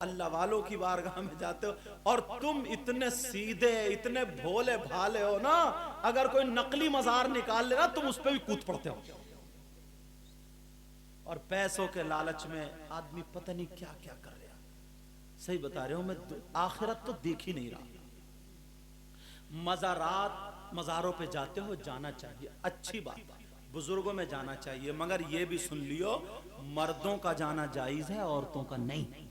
اللہ والوں کی بارگاہ میں جاتے ہو اور تم اتنے سیدھے اتنے بھولے بھالے ہو نا، اگر کوئی نقلی مزار نکال لینا تم اس پہ بھی کود پڑتے ہو. اور پیسوں کے لالچ میں آدمی پتہ نہیں کیا کیا کر رہا. صحیح بتا رہے ہوں میں، آخرت تو دیکھ ہی نہیں رہا. مزاروں پہ جاتے ہو، جانا چاہیے، اچھی بات، بزرگوں میں جانا چاہیے، مگر یہ بھی سن لیو مردوں کا جانا جائز ہے، عورتوں کا نہیں.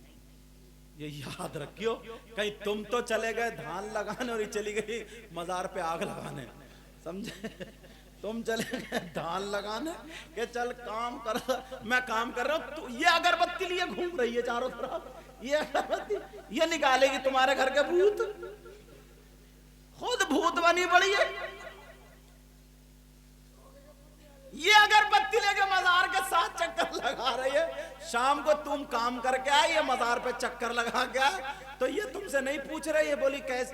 یہ یاد رکھیو، کہیں تم تو چلے گئے دھان لگانے اور یہ چلی گئی مزار پہ آگ لگانے، سمجھے؟ تم چلے گئے دھان لگانے کہ چل کام کر، میں کام کر رہا ہوں، یہ اگربتی لیے گھوم رہی ہے چاروں طرف، یہ اگربتی یہ نکالے گی تمہارے گھر کے بھوت، خود بھوت بنی پڑی ہے. یہ اگربتی لے کے مزار کے ساتھ چکر لگا رہی ہے. شام کو تم کام کر کے آئے، یہ مزار پہ چکر لگا کے آئے، تو یہ تم سے نہیں پوچھ رہے. یہ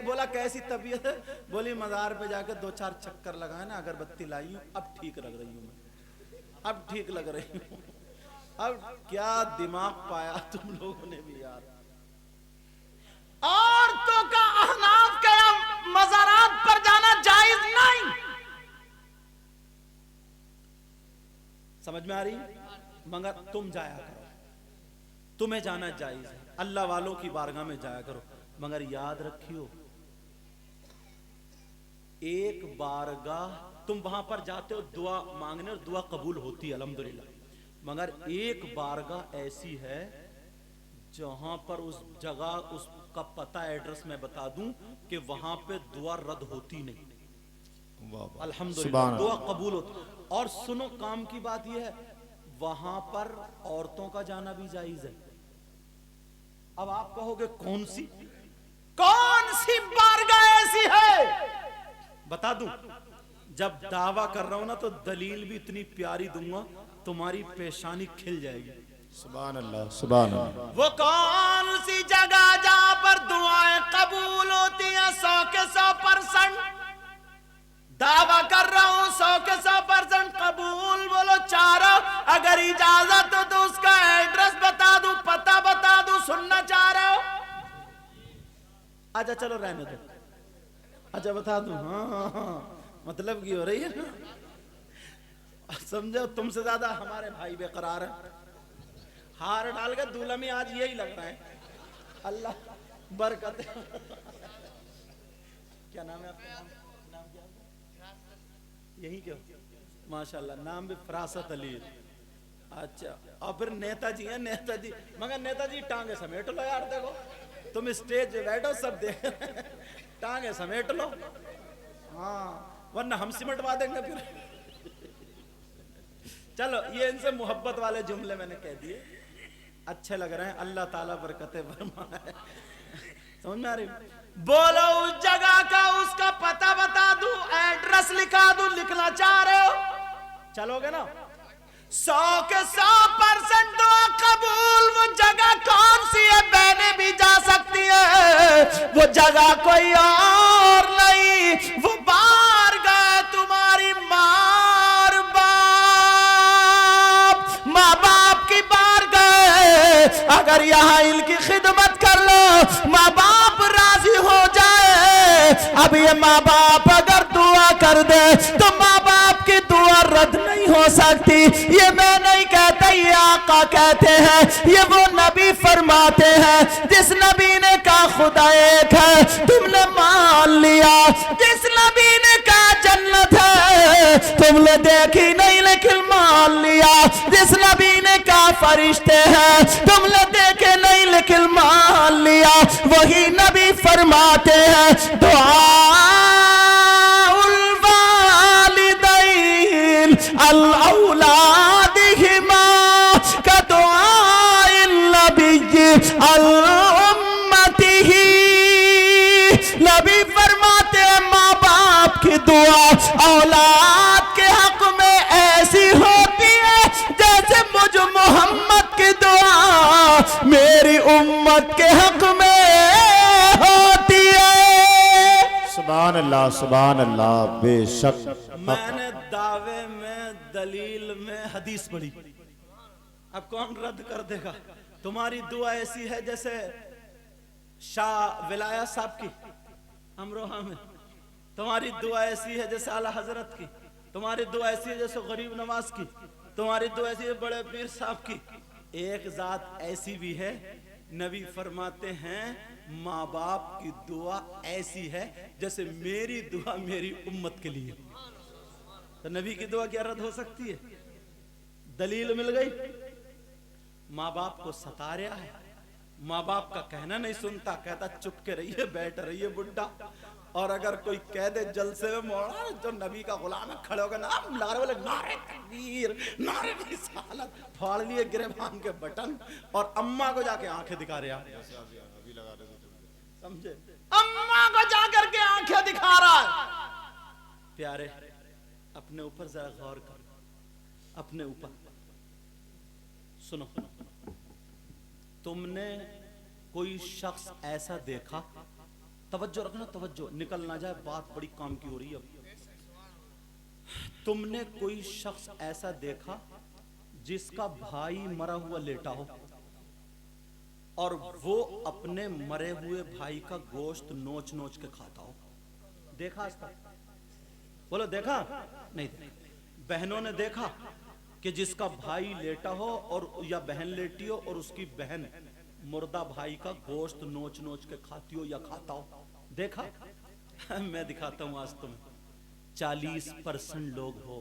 بولا کیسی طبیعت ہے؟ بولی مزار پہ جا کے 2-4 چکر لگائے نا، اگربتی لائی ہوں، اب ٹھیک لگ رہی ہوں میں، اب ٹھیک لگ رہی ہوں. اب کیا دماغ پایا تم لوگوں نے بھی یار. عورتوں کا احناف کے مزارات پر جانا جائز نہیں. سمجھ میں آ رہی؟ مگر تم جایا کرو، تمہیں جانا جائز ہے، اللہ والوں کی بارگاہ میں جایا کرو. مگر یاد رکھیو، ایک بارگاہ تم وہاں پر جاتے ہو دعا مانگنے اور دعا قبول ہوتی ہے الحمدللہ، مگر ایک بارگاہ ایسی ہے جہاں پر اس جگہ اس کا پتہ ایڈریس میں بتا دوں کہ وہاں پہ دعا رد ہوتی نہیں، الحمدللہ دعا قبول ہوتی. اور سنو کام کی بات یہ ہے، وہاں پر عورتوں کا جانا بھی جائز ہے. اب آپ کہو گے کون سی بارگاہ ایسی ہے؟ بتا دوں، جب دعویٰ کر رہا ہوں نا تو دلیل بھی اتنی پیاری دوں گا تمہاری پیشانی کھل جائے گی. سبحان اللہ سبحان اللہ. وہ کون سی جگہ جہاں پر دعائیں قبول ہوتی ہیں 100% دعویٰ کر رہا ہوں 100% قبول؟ بولو چاروں. اگر اجازت ہو تو اس کا ایڈریس بتا دوں، پتہ بتا دوں، سننا چاہ رہے ہو؟ اچھا چلو رہنے دو، اچھا بتا دوں. ہاں مطلب کی ہو رہی ہے نا، سمجھو تم سے زیادہ ہمارے بھائی بے قرار ہیں. ہار ڈال کے دولہا میں آج یہی لگ رہا ہے. اللہ برکت. کیا نام ہے آپ کا؟ نام کیا؟ یہی کیا؟ ماشاءاللہ نام بھی فراست علی. اچھا اور پھر نیتا جی ہیں، نیتا جی، مگر نیتا جی ٹانگے سمیٹ لو یار. دیکھو تم اسٹیج پہ بیٹھو سب دیکھ ٹانگے سمیٹ لو، ہاں ورنہ ہم سمٹوا دیں گے پھر. چلو یہ ان سے محبت والے جملے میں نے کہہ دیے، اچھے لگ رہے ہیں، اللہ تعالیٰ برکتیں فرمائے. سمجھ میں آ رہی؟ بولو اس جگہ کا اس کا پتہ بتا دوں، ایڈریس لکھا دوں، لکھنا چاہ رہے ہو؟ چلو گے نا؟ 100% دعا قبول. وہ جگہ کون سی ہے؟ بہنیں بھی جا سکتی ہیں، وہ جگہ کوئی اور نہیں، وہ بارگاہ تمہاری ماں باپ کی بارگاہ. اگر یہاں ان کی خدمت کر لو، ماں باپ راضی ہو جائے. اب یہ ماں باپ اگر دعا کر دے تو ماں باپ کی دعا رد نہیں ہو سکتی. یہ میں نہیں کہتا، یہ آقا کہتے ہیں، یہ وہ نبی فرماتے ہیں جس نبی نے کہا خدا ایک ہے تم نے مان لیا، جس نبی نے کہا جنت ہے تم نے دیکھی نہیں لیکن مان لیا، جس نبی نے کہا فرشتے ہیں تم نے دیکھے نہیں لیکن مان لیا، وہی نبی فرماتے ہیں دعا الوالدین الاولادہما کدعاء النبی الامتہ. نبی فرماتے ہیں ماں باپ کی دعا اولاد کے حق میں ایسی ہوتی ہے جیسے مجھ محمد کی دعا میری امت کے حق میں ہوتی ہے. سبحان اللہ سبحان اللہ. بے شک میں نے دعوے میں دلیل میں حدیث پڑھی، اب کون رد کر دے گا؟ तुम्हारी दुआ ऐसी है जैसे शाह विलाया साहब की अमरोहा में, तुम्हारी दुआ ऐसी है जैसे आला हजरत की, तुम्हारी दुआ ऐसी है जैसे गरीब नवाज की, तुम्हारी दुआ ऐसी है बड़े पीर साहब की। एक जात ऐसी भी है, नबी फरमाते हैं माँ बाप की दुआ ऐसी है जैसे मेरी दुआ मेरी उम्मत के लिए। तो नबी की दुआ क्या रद्द हो सकती है? दलील मिल गई। माँ बाप को सता रहा है, माँ बाप का कहना नहीं सुनता, कहता चुप के रहिए, बैठ रहिए बुड्ढा। और अगर कोई कह दे जलसे में मौला जो नबी का गुलाम है, खड़े होकर नाम लगा रहे, बोले नारे तकबीर, नारे रिसालत, फाड़ लिए गिरबान के बटन और अम्मा को जाके आंखें दिखा रहे हैं, समझे? अम्मा को जाकर के आंखें दिखा रहा है। प्यारे, अपने ऊपर जरा गौर करो, अपने ऊपर सुनो। तुमने कोई शख्स ऐसा देखा, तवज्जो रखना, तवज्जो निकल ना जाए, बात बड़ी काम की हो रही है अब। तुमने कोई शख्स ऐसा देखा जिसका भाई मरा हुआ लेटा हो और वो अपने मरे हुए भाई का गोश्त नोच नोच के खाता हो? देखा आज तक? बोलो देखा? नहीं देखा। बहनों ने देखा कि जिसका भाई लेटा हो और या बहन लेटी हो और उसकी बहन मुर्दा भाई का गोश्त नोच नोच के खाती हो या खाता हो? देखा? मैं दिखाता हूं आज तुम्हें। 40% लोग हो,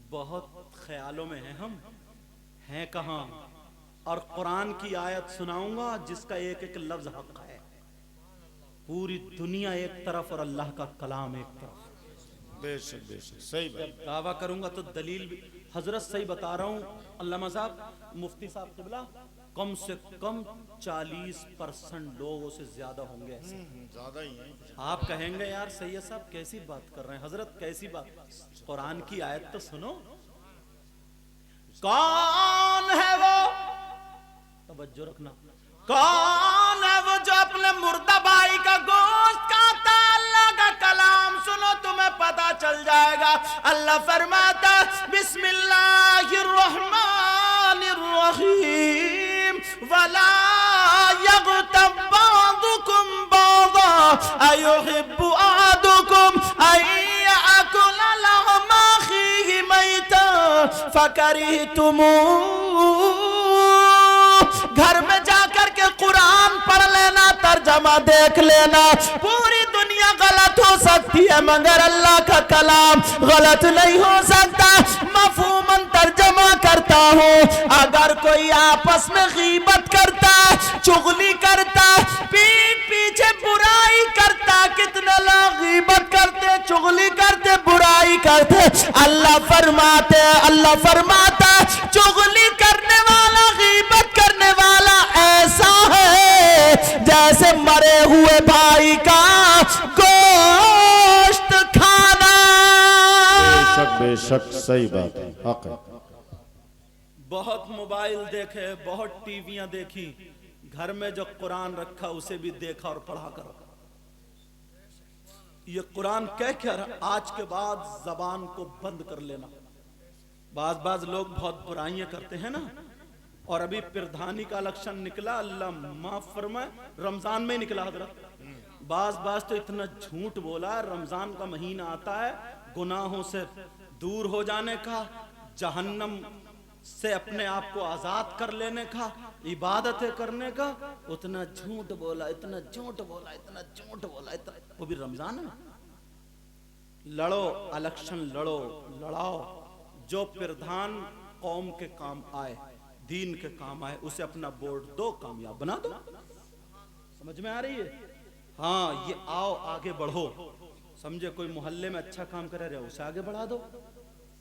बहुत ख्यालों में हैं हम, हैं कहां? और कुरान की आयत सुनाऊंगा जिसका एक एक लफ्ज हक है। पूरी दुनिया एक तरफ और अल्लाह का कलाम एक तरफ। बेशक बेशक सही बात। दावा करूंगा तो दलील भी, हजरत सही बता रहा हूं, अल्लामा साहब, मुफ्ती साहब किबला, कम से कम 40% लोगों से ज्यादा होंगे ऐसे। ज्यादा ही है। आप कहेंगे यार सैयद साहब कैसी बात कर रहे हैं, हजरत कैसी बात? कुरान की आयत तो सुनो। कौन है वो, तवज्जो रखना, कौन है वो जो अपने मुर्दा भाई का गोश्त खाता? अल्लाह का कलाम सुनो, तुम्हें पता चल जाएगा। अल्लाह फरमाता बिस्मिल्लाहिर रहमानिर रहीम, वला यग़तब बअदुकुम बअदा अयुहिब्बु अहदुकुम अन यअकुला लहमा अखीहि मैतन फकरिहतुमूह। घर में जाकर के कुरान पढ़ लेना, तर्जमा देख लेना। पूरी दुनिया गलत हो सकती है मगर अल्लाह का कलाम गलत नहीं हो सकता। मफहूमन तर्जमा करता हूँ, अगर कोई आपस में गीबत करता, चुगली करता, पीठ पीछे बुराई करता, कितने लोग गीबत करते, चुगली करते, बुराई करते, अल्लाह फरमाता चुगली करने वाला, गीबत करने वाला ऐसा है जैसे मरे हुए भाई का गोश्त खाना। बेशक बेशक सही बात है, हक है। बहुत मोबाइल देखे, बहुत टीवियां देखी, घर में जो कुरान रखा उसे भी देखा और पढ़ा कर। ये कुरान कह रहा, आज के बाद जबान को बंद कर लेना। बाज लोग बहुत बुराइयां करते हैं ना, और अभी प्रधानी का इलेक्शन निकला, अल्लाह माफ फरमाए, रमजान में निकला हजरत। बाज तो इतना झूठ बोला, रमजान का महीना आता है गुनाहों से दूर हो जाने का, जहन्नम से अपने आप को आजाद कर लेने का, इबादतें करने का, उतना झूठ बोला, इतना झूठ बोला, इतना झूठ बोला, इतना, वो भी रमजान में। लड़ो, इलेक्शन लड़ो, लड़ाओ, जो प्रधान कौम के काम आए, दीन के काम आए, उसे अपना वोट दो, कामयाब बना दो। समझ में आ रही है? हाँ, ये आओ आगे बढ़ो, समझे? कोई मोहल्ले में अच्छा काम कर रहे हो उसे आगे बढ़ा दो,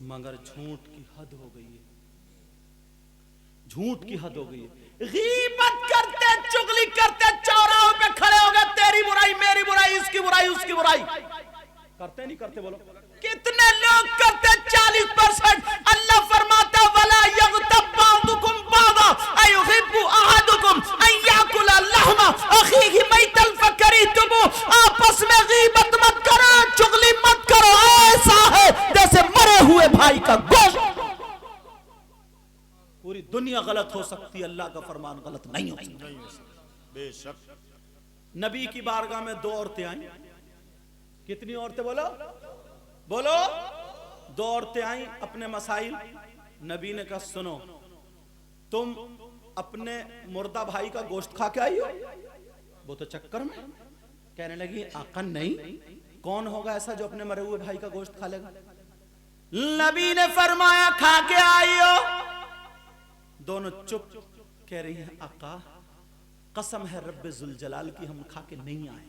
मगर झूठ की हद हो गई है, झूठ की हद हो गई है। गीबत करते, चुगली करते, चौराहों पे खड़े हो गए, तेरी बुराई, मेरी बुराई, इसकी बुराई, उसकी बुराई करते नहीं करते? बोलो कितने लोग करते? 40%। अल्लाह फरमाता वला यग़तब बअदुकुम बअदा अयुहिब्बु अहदुकुम अन याकुला लहमा अखीहि मैतन फकरिहतुमूह। आपस में गीबत मत करो, चुगली मत करो, ऐसा है जैसे मरे हुए भाई का गोश्त। पूरी दुनिया गलत हो सकती है, अल्लाह का फरमान गलत नहीं हो सकता। बेशक। नबी की बारगाह में दो औरतें आई। कितनी औरतें? बोलो बोलो। दो औरतें आई, अपने मसाइल। नबी ने कहा सुनो, तुम अपने मुर्दा भाई का गोश्त खा के आई हो? वो तो चक्कर में कहने लगी आका नहीं, कौन होगा ऐसा जो अपने मरे हुए भाई का गोश्त खा लेगा? नबी ने फरमाया खा के आई हो? दोनों चुप। कह रही हैं आका कसम है रब्बे जुल जलाल की हम खा के नहीं आए।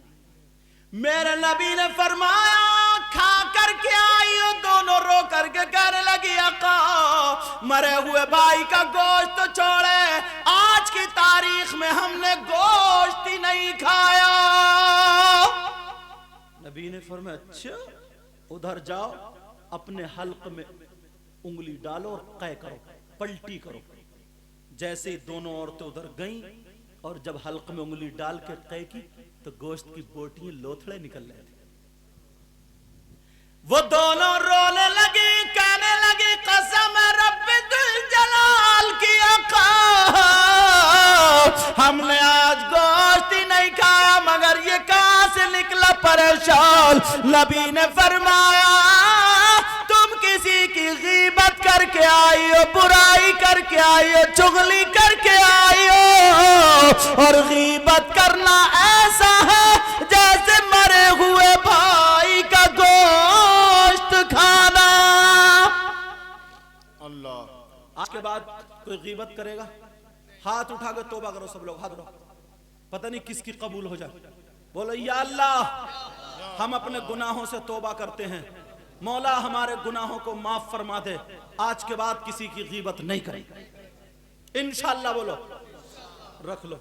मेरे नबी ने फरमाया खा करके आई हो? दोनों रो करके कहने लगी आका मरे हुए भाई का गोश्त तो छोड़े, आज की तारीख में हमने गोश्त ही नहीं खाया। नबी ने फरमाया अच्छा, उधर जाओ, अपने हल्क में उंगली डालो और कै करो, पलटी करो। जैसे ही दोनों औरतें उधर गईं और जब हल्क में उंगली डाल के कै की तो गोश्त की बोटियां लोथड़े निकल रहे थे। वो दोनों रोने लगी, कहने लगी कसम रब्बे दुल जलाल की आका हमने आज गोश्त ही नहीं खाया, मगर ये कहां से निकला परेशान। नबी ने फरमाया तुम किसी की गीबत करके आई हो, बुराई करके आई हो, चुगली करके आई हो, और गीबत करना ऐसा है जैसे मरे हुए भाई का गोश्त खाना। अल्लाह। आज के बाद कोई गीबत करेगा हाथ उठा के तौबा करो, सब लोग हाथ उठाओ, पता नहीं किसकी कबूल हो जाए। बोलो या अल्लाह हम अपने गुनाहों से तौबा करते हैं, मौला हमारे गुनाहों को माफ फरमा दे, आज के बाद किसी की गीबत नहीं करें इंशाअल्लाह। बोलो रख लो।